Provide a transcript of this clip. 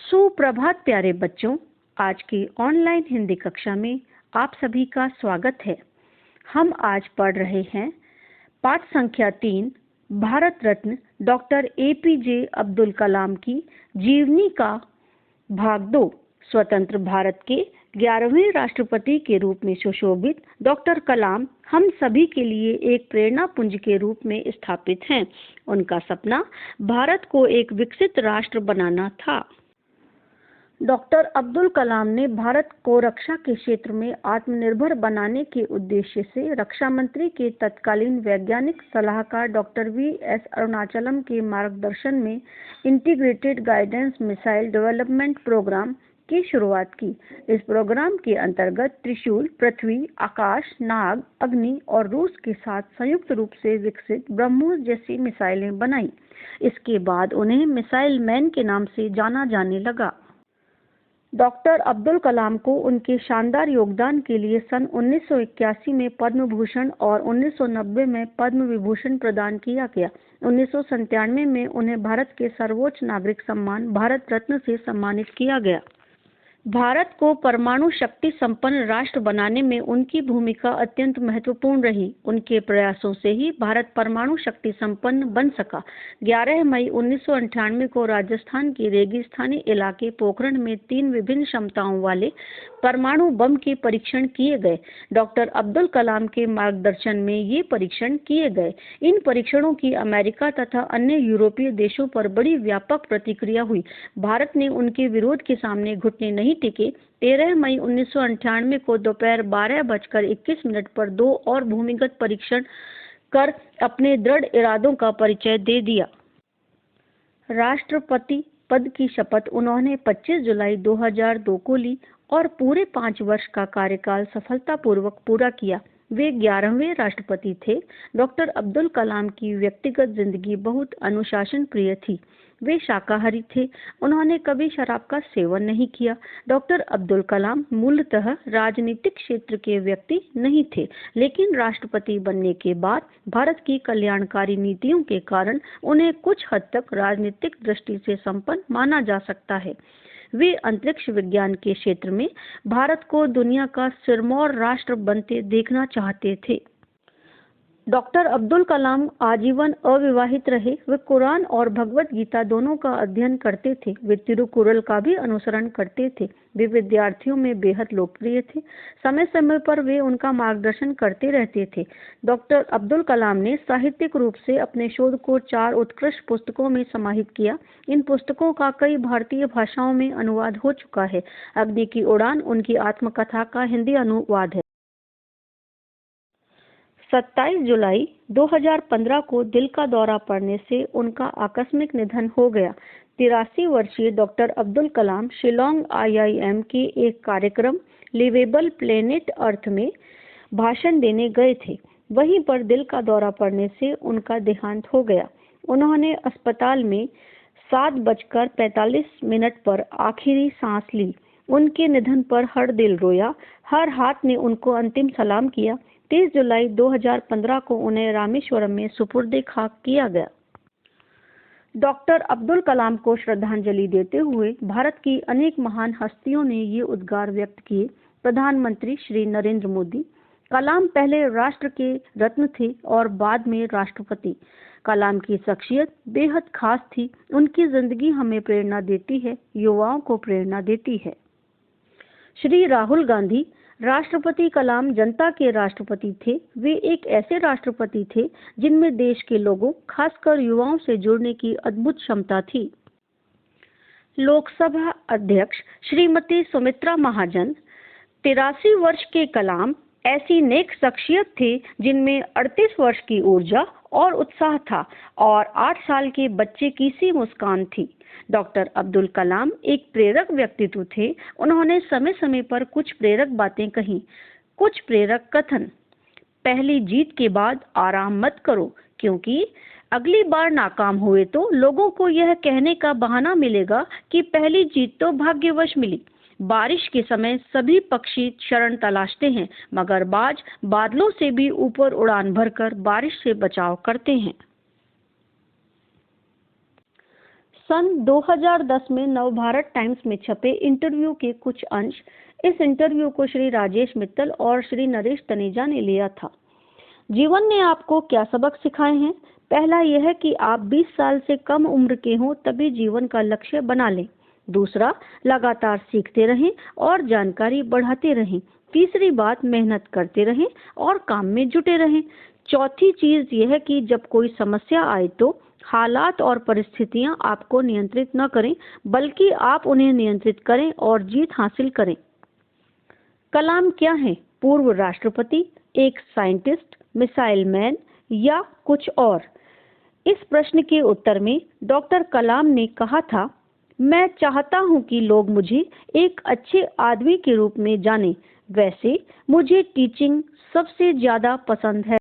सुप्रभात प्यारे बच्चों, आज की ऑनलाइन हिंदी कक्षा में आप सभी का स्वागत है। हम आज पढ़ रहे हैं पाठ संख्या 3 भारत रत्न डॉक्टर एपीजे अब्दुल कलाम की जीवनी का भाग 2। स्वतंत्र भारत के 11वें राष्ट्रपति के रूप में सुशोभित डॉक्टर कलाम हम सभी के लिए एक प्रेरणा पुंज के रूप में स्थापित हैं। उनका सपना भारत को एक विकसित राष्ट्र बनाना था। डॉक्टर अब्दुल कलाम ने भारत को रक्षा के क्षेत्र में आत्मनिर्भर बनाने के उद्देश्य से रक्षा मंत्री के तत्कालीन वैज्ञानिक सलाहकार डॉक्टर वी.एस. अरुणाचलम के मार्गदर्शन में integrated guidance missile development programme की शुरुआत की। इस प्रोग्राम के अंतर्गत त्रिशूल, पृथ्वी, आकाश, नाग, अग्नि और रूस के साथ संयुक्त रूप से विकसित ब्रह्मोस जैसी मिसाइलें बनाई। इसके बाद उन्हें मिसाइल मैन के नाम से जाना जाने लगा। डॉक्टर अब्दुल कलाम को उनके शानदार योगदान के लिए सन 1981 में पद्म भूषण और 1990 में पद्म विभूषण प्रदान किया गया। 1997 में उन्हें भारत के सर्वोच्च नागरिक सम्मान भारत रत्न से सम्मानित किया गया। भारत को परमाणु शक्ति संपन्न राष्ट्र बनाने में उनकी भूमिका अत्यंत महत्वपूर्ण रही। उनके प्रयासों से ही भारत परमाणु शक्ति संपन्न बन सका। 11 मई 1998 को राजस्थान के रेगिस्तानी इलाके पोखरण में 3 विभिन्न क्षमताओं वाले परमाणु बम के परीक्षण किए गए। डॉक्टर अब्दुल कलाम के मार्गदर्शन में ये परीक्षण किए गए। इन परीक्षणों की अमेरिका तथा अन्य यूरोपीय देशों पर बड़ी व्यापक प्रतिक्रिया हुई। भारत ने उनके विरोध के सामने घुटने नहीं टिके। 13 मई 1998 को दोपहर 12:21 पर 2 और भूमिगत परीक्षण कर अपने दृढ़ इरादों का परिचय दे दिया। राष्ट्रपति पद की शपथ उन्होंने 25 जुलाई 2002 को ली और पूरे 5 वर्ष का कार्यकाल सफलतापूर्वक पूरा किया। वे 11वें राष्ट्रपति थे। डॉक्टर अब्दुल कलाम की व्यक्तिगत जिंदगी बहुत अनुशासन प्रिय थी। वे शाकाहारी थे। उन्होंने कभी शराब का सेवन नहीं किया। डॉक्टर अब्दुल कलाम मूलतः राजनीतिक क्षेत्र के व्यक्ति नहीं थे, लेकिन राष्ट्रपति बनने के बाद भारत की कल्याणकारी नीतियों के कारण उन्हें कुछ हद तक राजनीतिक दृष्टि से संपन्न माना जा सकता है। वे अंतरिक्ष विज्ञान के क्षेत्र में भारत को दुनिया का सिरमौर राष्ट्र बनते देखना चाहते थे। डॉक्टर अब्दुल कलाम आजीवन अविवाहित रहे। वे कुरान और भगवत गीता दोनों का अध्ययन करते थे। वे तिरुकुरल का भी अनुसरण करते थे। वे विद्यार्थियों में बेहद लोकप्रिय थे। समय समय पर वे उनका मार्गदर्शन करते रहते थे। डॉक्टर अब्दुल कलाम ने साहित्यिक रूप से अपने शोध को 4 उत्कृष्ट पुस्तकों में समाहित किया। इन पुस्तकों का कई भारतीय भाषाओं में अनुवाद हो चुका है। अग्नि की उड़ान उनकी आत्मकथा का हिंदी अनुवाद है। 27 जुलाई 2015 को दिल का दौरा पड़ने से उनका आकस्मिक निधन हो गया। 83 वर्षीय डॉक्टर अब्दुल कलाम शिलोंग IIM के एक कार्यक्रम लिवेबल प्लेनेट अर्थ में भाषण देने गए थे। वहीं पर दिल का दौरा पड़ने से उनका देहांत हो गया। उन्होंने अस्पताल में 7:45 पर आखिरी सांस ली। उनके निधन पर हर दिल रोया, हर हाथ ने उनको अंतिम सलाम किया। 30 जुलाई 2015 को उन्हें रामेश्वरम में सुपुर्दे खाक किया गया। डॉक्टर अब्दुल कलाम को श्रद्धांजलि देते हुए भारत की अनेक महान हस्तियों ने ये उद्गार व्यक्त किए। प्रधानमंत्री श्री नरेंद्र मोदी, कलाम पहले राष्ट्र के रत्न थे और बाद में राष्ट्रपति। कलाम की शख्सियत बेहद खास थी। उनकी जिंदगी हमें प्रेरणा देती है, युवाओं को प्रेरणा देती है। श्री राहुल गांधी, राष्ट्रपति कलाम जनता के राष्ट्रपति थे। वे एक ऐसे राष्ट्रपति थे जिनमें देश के लोगों, खासकर युवाओं से जुड़ने की अद्भुत क्षमता थी। लोकसभा अध्यक्ष श्रीमती सुमित्रा महाजन, 83 वर्ष के कलाम ऐसी नेक शख्सियत थे जिनमें 38 वर्ष की ऊर्जा और उत्साह था और 8 साल के बच्चे की सी मुस्कान थी। डॉक्टर अब्दुल कलाम एक प्रेरक व्यक्तित्व थे। उन्होंने समय समय पर कुछ प्रेरक बातें कही। कुछ प्रेरक कथन: पहली जीत के बाद आराम मत करो, क्योंकि अगली बार नाकाम हुए तो लोगों को यह कहने का बहाना मिलेगा कि पहली जीत तो भाग्यवश मिली। बारिश के समय सभी पक्षी शरण तलाशते हैं, मगर बाज बादलों से भी ऊपर उड़ान भरकर बारिश से बचाव करते हैं। सन 2010 में नवभारत टाइम्स में छपे इंटरव्यू के कुछ अंश। इस इंटरव्यू को श्री राजेश मित्तल और श्री नरेश तनेजा ने लिया था। जीवन ने आपको क्या सबक सिखाए हैं? पहला यह कि आप 20 साल से कम उम्र के हों तभी जीवन का लक्ष्य बना लें। दूसरा, लगातार सीखते रहें और जानकारी बढ़ाते रहें। तीसरी बात, मेहनत करते रहें और काम में जुटे रहें। चौथी चीज यह कि जब कोई समस्या आए तो हालात और परिस्थितियां आपको नियंत्रित न करें, बल्कि आप उन्हें नियंत्रित करें और जीत हासिल करें। कलाम क्या है? पूर्व राष्ट्रपति, एक साइंटिस्ट, मिसाइल मैन या कुछ और? इस प्रश्न के उत्तर में डॉक्टर कलाम ने कहा था, मैं चाहता हूं कि लोग मुझे एक अच्छे आदमी के रूप में जानें। वैसे मुझे टीचिंग सबसे ज्यादा पसंद है।